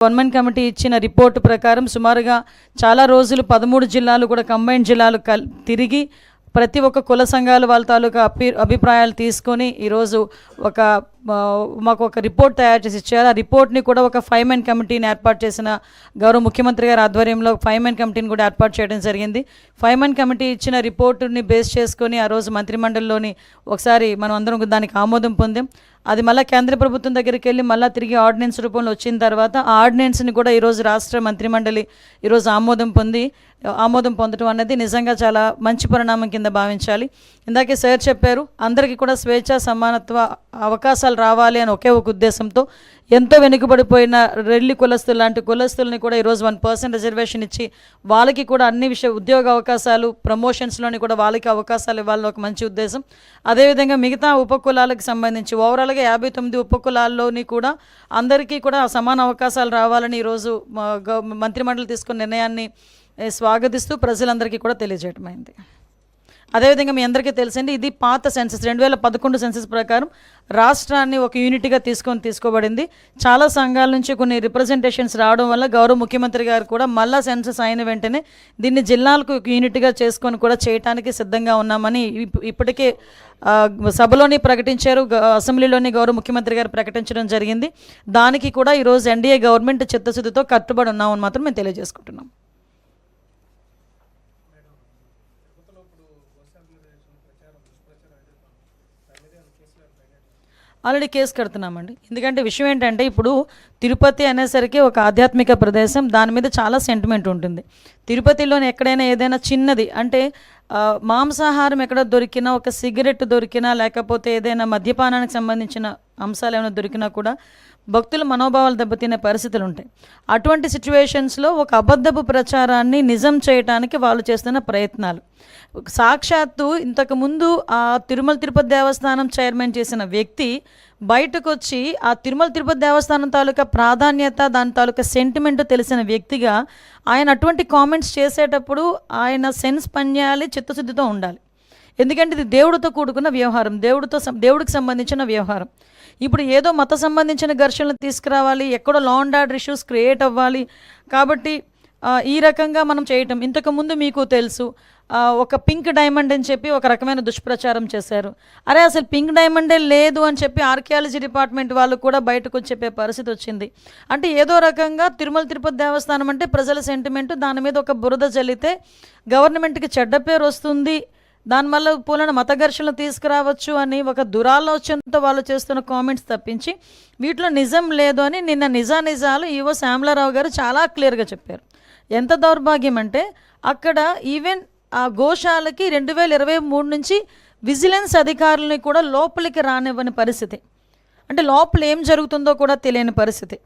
Government committee ఇచ్చిన report ప్రకారం సుమారుగా చాలా రోజులు 13 జిల్లాలు కూడా కంబైన్డ్ జిల్లాలు తిరిగి ప్రతి ఒక్క కుల సంఘాలు వాళ్ళ తాలూకా అభిప్రాయాలు తీసుకొని ఈరోజు మాకు ఒక రిపోర్ట్ తయారు చేసి ఇచ్చారు. ఆ రిపోర్ట్ని కూడా ఒక 5 మెన్ కమిటీని ఏర్పాటు చేసిన గౌరవ ముఖ్యమంత్రి గారి ఆధ్వర్యంలో 5 మెన్ కమిటీని కూడా ఏర్పాటు చేయడం జరిగింది. 5 మెన్ కమిటీ ఇచ్చిన రిపోర్టుని బేస్ చేసుకొని ఆ రోజు మంత్రిమండలిలోని ఒకసారి మనం అందరం దానికి ఆమోదం పొందాం. అది మళ్ళీ కేంద్ర ప్రభుత్వం దగ్గరికి వెళ్ళి మళ్ళీ తిరిగి ఆర్డినెన్స్ రూపంలో వచ్చిన తర్వాత ఆ ఆర్డినెన్స్ని కూడా ఈరోజు రాష్ట్ర మంత్రిమండలి ఈరోజు ఆమోదం పొందడం అనేది నిజంగా చాలా మంచి పరిణామం కింద భావించాలి. ఇందాకే సార్ చెప్పారు, అందరికీ కూడా స్వేచ్ఛ సమానత్వ అవకాశాలు రావాలి అని ఒకే ఒక ఉద్దేశంతో ఎంతో వెనుకబడిపోయిన రెల్లి కులస్తులు లాంటి కులస్తుల్ని కూడా ఈరోజు 1% రిజర్వేషన్ ఇచ్చి వాళ్ళకి కూడా అన్ని ఉద్యోగ అవకాశాలు ప్రమోషన్స్లోని కూడా వాళ్ళకి అవకాశాలు ఇవ్వాలని ఒక మంచి ఉద్దేశం. అదేవిధంగా మిగతా ఉపకులాలకు సంబంధించి ఓవరాల్గా 59 ఉపకులాల్లోని కూడా అందరికీ కూడా సమాన అవకాశాలు రావాలని ఈరోజు మంత్రిమండలి తీసుకున్న నిర్ణయాన్ని స్వాగతిస్తూ ప్రజలందరికీ కూడా తెలియజేయటమైంది. అదేవిధంగా మీ అందరికీ తెలిసింది, ఇది పాత సెన్సస్ 2011 సెన్సస్ ప్రకారం రాష్ట్రాన్ని ఒక యూనిట్గా తీసుకోబడింది. చాలా సంఘాల నుంచి కొన్ని రిప్రజెంటేషన్స్ రావడం వల్ల గౌరవ ముఖ్యమంత్రి గారు కూడా మళ్ళా సెన్సస్ అయిన వెంటనే దీన్ని జిల్లాలకు యూనిట్గా చేసుకొని కూడా చేయడానికి సిద్ధంగా ఉన్నామని ఇప్పటికే సభలోని ప్రకటించారు, అసెంబ్లీలోని గౌరవ ముఖ్యమంత్రి గారు ప్రకటించడం జరిగింది. దానికి కూడా ఈరోజు ఎన్డీఏ గవర్నమెంట్ చిత్తశుద్ధితో కట్టుబడి ఉన్నామని మాత్రం మేము తెలియజేసుకుంటున్నాం. ఆల్రెడీ కేసు కడుతున్నామండి. ఎందుకంటే విషయం ఏంటంటే ఇప్పుడు తిరుపతి అనేసరికి ఒక ఆధ్యాత్మిక ప్రదేశం, దాని మీద చాలా సెంటిమెంట్ ఉంటుంది. తిరుపతిలోని ఎక్కడైనా ఏదైనా చిన్నది అంటే మాంసాహారం ఎక్కడ దొరికినా, ఒక సిగరెట్ దొరికినా, లేకపోతే ఏదైనా మద్యపానానికి సంబంధించిన అంశాలు ఏమైనా దొరికినా కూడా భక్తుల మనోభావాలు దెబ్బతినే పరిస్థితులు ఉంటాయి. అటువంటి సిచ్యువేషన్స్లో ఒక అబద్ధపు ప్రచారాన్ని నిజం చేయడానికి వాళ్ళు చేస్తున్న ప్రయత్నాలు, సాక్షాత్తు ఇంతకుముందు ఆ తిరుపతి దేవస్థానం చైర్మన్ చేసిన వ్యక్తి బయటకు వచ్చి ఆ తిరుపతి దేవస్థానం తాలూకా ప్రాధాన్యత, దాని తాలూకా సెంటిమెంట్ తెలిసిన వ్యక్తిగా ఆయన అటువంటి కామెంట్స్ చేసేటప్పుడు ఆయన సెన్స్ పనిచేయాలి, చిత్తశుద్ధితో ఉండాలి. ఎందుకంటే ఇది దేవుడితో కూడుకున్న వ్యవహారం, దేవుడికి సంబంధించిన వ్యవహారం. ఇప్పుడు ఏదో మత సంబంధించిన ఘర్షణలు తీసుకురావాలి, ఎక్కడో law and order issues create అవ్వాలి కాబట్టి ఈ రకంగా మనం చేయటం. ఇంతకుముందు మీకు తెలుసు, ఒక పింక్ డైమండ్ అని చెప్పి ఒక రకమైన దుష్ప్రచారం చేశారు. అరే అసలు పింక్ డైమండే లేదు అని చెప్పి ఆర్కియాలజీ డిపార్ట్మెంట్ వాళ్ళు కూడా బయటకు వచ్చి చెప్పే పరిస్థితి వచ్చింది. అంటే ఏదో రకంగా తిరుపతి దేవస్థానం అంటే ప్రజల సెంటిమెంటు, దాని మీద ఒక బురద జల్లితే గవర్నమెంట్కి చెడ్డ పేరు వస్తుంది, దానివల్ల పూలన మత ఘర్షణలు తీసుకురావచ్చు అని ఒక దురాలోచనతో వాళ్ళు చేస్తున్న కామెంట్స్ తప్పించి వీటిలో నిజం లేదు అని నిన్న నిజాలు ఈవో శ్యామలారావు గారు చాలా క్లియర్గా చెప్పారు. ఎంత దౌర్భాగ్యం అంటే అక్కడ ఈవెన్ ఆ గోశాలకి 2023 నుంచి విజిలెన్స్ అధికారులని కూడా లోపలికి రానివ్వని పరిస్థితి, అంటే లోపల ఏం జరుగుతుందో కూడా తెలియని పరిస్థితి.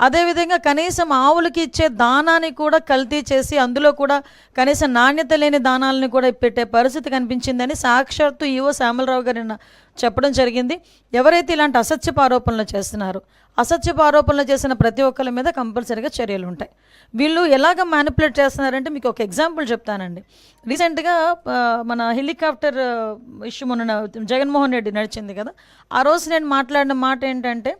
అదేవిధంగా కనీసం ఆవులకి ఇచ్చే దానాన్ని కూడా కల్తీ చేసి అందులో కూడా కనీసం నాణ్యత లేని దానాలని కూడా పెట్టే పరిస్థితి కనిపించిందని సాక్షాత్తు ఈవో శ్యామలరావు గారు చెప్పడం జరిగింది. ఎవరైతే ఇలాంటి అసత్యపు ఆరోపణలు చేస్తున్నారో, అసత్యపు ఆరోపణలు చేసిన ప్రతి ఒక్కరి మీద కంపల్సరీగా చర్యలు ఉంటాయి. వీళ్ళు ఎలాగ మ్యానిపులేట్ చేస్తున్నారంటే మీకు ఒక ఎగ్జాంపుల్ చెప్తానండి. రీసెంట్గా మన హెలికాప్టర్ ఇష్యూ మొన్న జగన్మోహన్ రెడ్డి నడిచింది కదా, ఆ రోజు నేను మాట్లాడిన మాట ఏంటంటే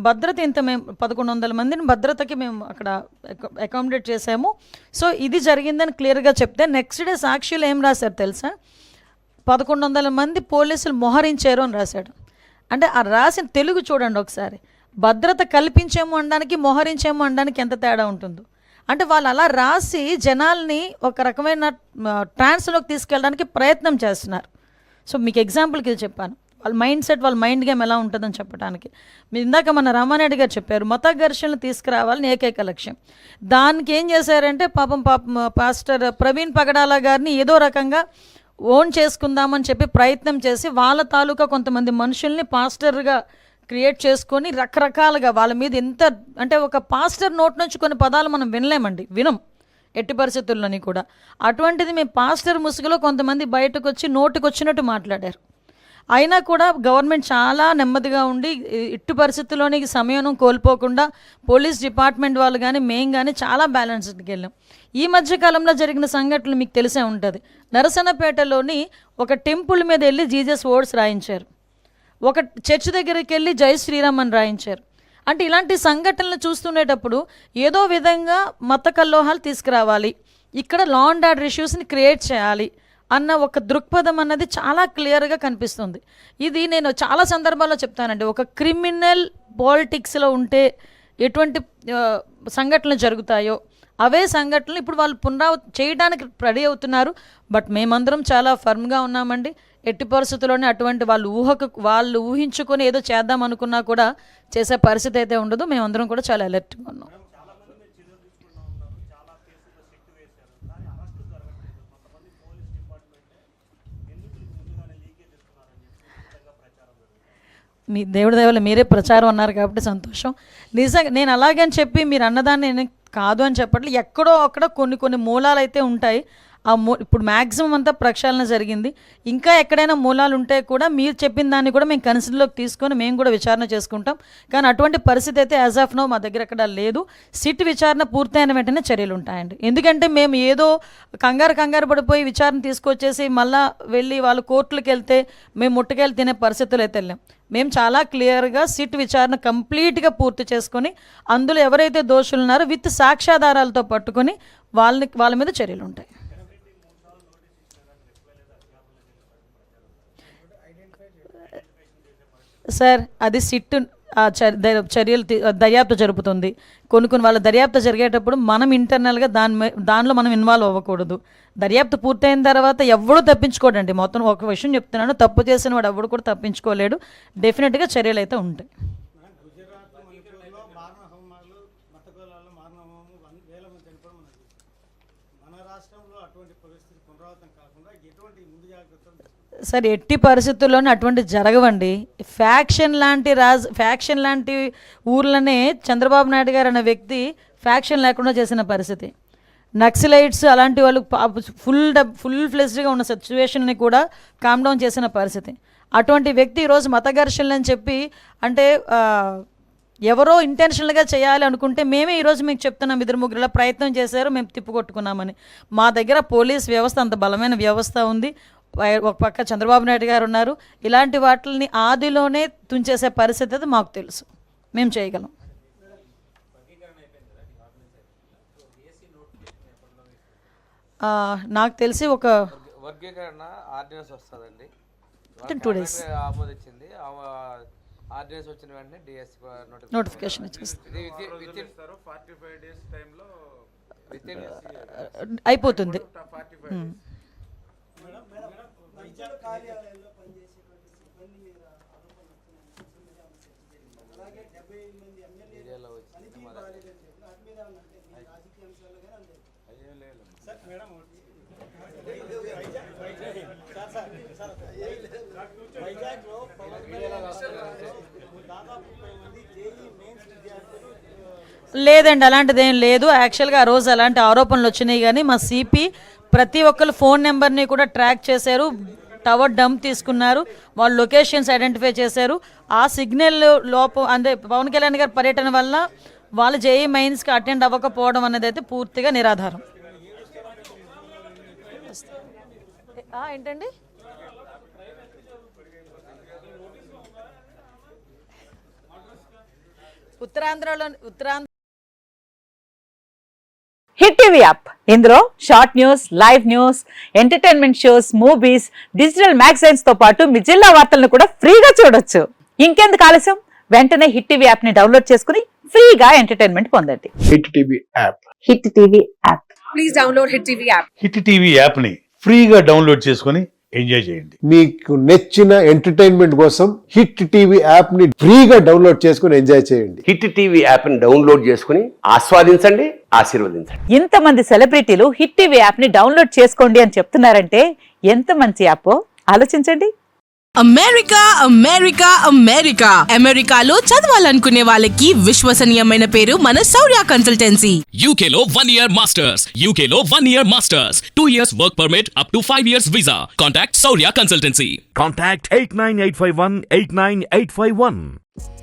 భద్రత ఇంత మేము 1100 మందిని భద్రతకి మేము అక్కడ అకామిడేట్ చేసాము, సో ఇది జరిగిందని క్లియర్గా చెప్తే నెక్స్ట్ డే సాక్షిలో ఏం రాశారు తెలుసా, 1100 మంది పోలీసులు మోహరించారు అని రాశాడు. అంటే ఆ రాసిన తెలుగు చూడండి ఒకసారి, భద్రత కల్పించేమో అనడానికి మోహరించేమో అనడానికి ఎంత తేడా ఉంటుందో. అంటే వాళ్ళు అలా రాసి జనాల్ని ఒక రకమైన ట్రాన్స్లోకి తీసుకెళ్ళడానికి ప్రయత్నం చేస్తున్నారు. సో మీకు ఎగ్జాంపుల్కి ఇది చెప్పాను, వాళ్ళ మైండ్ సెట్, వాళ్ళ మైండ్ గేమ్ ఎలా ఉంటుందని చెప్పడానికి. మీరు ఇందాక మన రామారెడ్డి గారు చెప్పారు, మత ఘర్షణలు తీసుకురావాలని ఏకైక లక్ష్యం. దానికి ఏం చేశారంటే పాపం పాస్టర్ ప్రవీణ్ పగడాల గారిని ఏదో రకంగా ఓన్ చేసుకుందామని చెప్పి ప్రయత్నం చేసి వాళ్ళ తాలూకా కొంతమంది మనుషుల్ని పాస్టర్గా క్రియేట్ చేసుకొని రకరకాలుగా వాళ్ళ మీద ఎంత అంటే ఒక పాస్టర్ నోట్ నుంచి కొన్ని పదాలు మనం వినం ఎట్టి పరిస్థితుల్లోని కూడా. అటువంటిది మీ పాస్టర్ ముసుగులో కొంతమంది బయటకు వచ్చి నోటికి వచ్చినట్టు మాట్లాడారు. అయినా కూడా గవర్నమెంట్ చాలా నెమ్మదిగా ఉండి ఇట్టు పరిస్థితుల్లోని సమయం కోల్పోకుండా పోలీస్ డిపార్ట్మెంట్ వాళ్ళు కానీ మేము కానీ చాలా బ్యాలెన్స్డ్కి వెళ్ళాం. ఈ మధ్యకాలంలో జరిగిన సంఘటనలు మీకు తెలిసే ఉంటుంది. నరసన్నపేటలోని ఒక టెంపుల్ మీద వెళ్ళి జీసస్ వర్డ్స్ రాయించారు, ఒక చర్చ్ దగ్గరికి వెళ్ళి జై శ్రీరామ్ అని రాయించారు. అంటే ఇలాంటి సంఘటనలు చూస్తుండేటప్పుడు ఏదో విధంగా మత కల్లోహాలు తీసుకురావాలి, ఇక్కడ లా అండ్ ఆర్డర్ ఇష్యూస్ని క్రియేట్ చేయాలి అన్న ఒక దృక్పథం అన్నది చాలా క్లియర్గా కనిపిస్తుంది. ఇది నేను చాలా సందర్భాల్లో చెప్తానండి. ఒక క్రిమినల్ పాలిటిక్స్లో ఉంటే ఎటువంటి సంఘటనలు జరుగుతాయో అవే సంఘటనలు ఇప్పుడు వాళ్ళు చేయడానికి రెడీ అవుతున్నారు. బట్ మేమందరం చాలా ఫర్మ్గా ఉన్నామండి. ఎట్టి పరిస్థితుల్లోనే అటువంటి వాళ్ళు ఊహించుకొని ఏదో చేద్దాం అనుకున్నా కూడా చేసే పరిస్థితి అయితే ఉండదు. మేమందరం కూడా చాలా అలర్ట్గా ఉన్నాం. మీ దేవుడి దయవల్ల మీరే ప్రచారం అన్నారు కాబట్టి సంతోషం. నిజంగా నేను అలాగని చెప్పి మీరు అన్నదాన్ని నేను కాదు అని చెప్పట్లేదు. ఎక్కడో అక్కడ కొన్ని మూలాలు అయితే ఉంటాయి. ఇప్పుడు మ్యాక్సిమం అంతా ప్రక్షాళన జరిగింది. ఇంకా ఎక్కడైనా మూలాలు ఉంటే కూడా మీరు చెప్పిన దాన్ని కూడా మేము కన్సిడర్లోకి తీసుకొని మేము కూడా విచారణ చేసుకుంటాం. కానీ అటువంటి పరిస్థితి అయితే యాజ్ ఆఫ్ నో మా దగ్గర ఎక్కడ లేదు. సిట్ విచారణ పూర్తయిన వెంటనే చర్యలు ఉంటాయండి. ఎందుకంటే మేము ఏదో కంగారు పడిపోయి విచారణ తీసుకొచ్చేసి మళ్ళీ వెళ్ళి వాళ్ళు కోర్టులకు వెళ్తే మేము ముట్టకెళ్ళి తినే పరిస్థితులు అయితే వెళ్ళాం. మేము చాలా క్లియర్గా సిట్ విచారణ కంప్లీట్గా పూర్తి చేసుకొని అందులో ఎవరైతే దోషులు ఉన్నారో విత్ సాక్ష్యాధారాలతో పట్టుకొని వాళ్ళ మీద చర్యలు ఉంటాయి. సార్ అది సిట్ చర్యలు దర్యాప్తు జరుపుతుంది. కొన్ని వాళ్ళ దర్యాప్తు జరిగేటప్పుడు మనం ఇంటర్నల్గా దానిలో మనం ఇన్వాల్వ్ అవ్వకూడదు. దర్యాప్తు పూర్తయిన తర్వాత ఎవడు తప్పించుకోడండి. మొత్తం ఒక విషయం చెప్తున్నాను, తప్పు చేసిన వాడు ఎవడు కూడా తప్పించుకోలేడు. డెఫినెట్గా చర్యలు అయితే ఉంటాయి. సార్ ఎట్టి పరిస్థితుల్లోనే అటువంటి జరగవండి. ఫ్యాక్షన్ లాంటి ఊర్లనే చంద్రబాబు నాయుడు గారు అనే వ్యక్తి ఫ్యాక్షన్ లేకుండా చేసిన పరిస్థితి. నక్సలైట్స్ అలాంటి వాళ్ళు ఫుల్ ఫ్లెజ్డ్గా ఉన్న సిచ్యువేషన్ని కూడా కామ్ డౌన్ చేసిన పరిస్థితి. అటువంటి వ్యక్తి ఈరోజు మత ఘర్షణలు అని చెప్పి అంటే ఎవరో ఇంటెన్షనల్గా చేయాలి అనుకుంటే మేమే ఈరోజు మీకు చెప్తున్నాం, 2-3 ప్రయత్నం చేశారు, మేము తిప్పుకొట్టుకున్నామని. మా దగ్గర పోలీస్ వ్యవస్థ అంత బలమైన వ్యవస్థ ఉంది. ఒక పక్క చంద్రబాబు నాయుడు గారు ఉన్నారు. ఇలాంటి వాటిని ఆదిలోనే తుంచేసే పరిస్థితి అది మాకు తెలుసు, మేము చేయగలం. నాకు తెలిసి ఒక 2 days నోటిఫికేషన్ వచ్చేస్తుంది, అయిపోతుంది. లేదండి, అలాంటిది ఏం లేదు. యాక్చువల్గా ఆ రోజు అలాంటి ఆరోపణలు వచ్చినాయి. కానీ మా సిపి ప్రతి ఒక్కరు ఫోన్ నెంబర్ని కూడా ట్రాక్ చేశారు, టవర్ డంప్ తీసుకున్నారు, వాళ్ళు లొకేషన్స్ ఐడెంటిఫై చేశారు. ఆ సిగ్నల్ లోపం అంటే పవన్ కళ్యాణ్ గారి పర్యటన వల్ల వాళ్ళు జేఈ మెయిన్స్కి అటెండ్ అవ్వకపోవడం అనేది అయితే పూర్తిగా నిరాధారం. ఏంటండి ఉత్తరాంధ్ర హిట్ టీవీ యాప్, ఇందులో short news, live news, entertainment shows, movies, digital magazines తో పాటు మీ జిల్లా వార్తలను కూడా ఫ్రీగా చూడొచ్చు. ఇంకెందుకు ఆలస్యం, వెంటనే హిట్ టీవీ యాప్ ని డౌన్లోడ్ చేసుకుని ఫ్రీగా ఎంటర్టైన్మెంట్ పొందండి. Hit TV app, hit TV app, please download hit TV app. Hit TV app ని ఫ్రీగా డౌన్లోడ్ చేసుకుని ఎంజాయ్ చేయండి. మీకు నచ్చిన ఎంటర్టైన్మెంట్ కోసం హిట్ టీవీ యాప్ ని ఫ్రీగా డౌన్లోడ్ చేసుకుని ఎంజాయ్ చేయండి. హిట్ టీవీ యాప్ ని డౌన్లోడ్ చేసుకుని ఆస్వాదించండి, ఆశీర్వదించండి. ఇంతమంది సెలబ్రిటీలు హిట్ టీవీ యాప్ ని డౌన్లోడ్ చేసుకోండి అని చెప్తున్నారంటే ఎంత మంచి యాప్ ఆలోచించండి. అమెరికా అమెరికా అమెరికా అమెరికాలో చదవాలనుకునే వాళ్ళకి విశ్వసనీయమైన పేరు మన శౌర్య కన్సల్టెన్సీ. UK లో 1 year masters, UK లో 1 year masters, 2 years work permit up to 5 years visa. Contact Saurya Consultancy. Contact 89851 89851.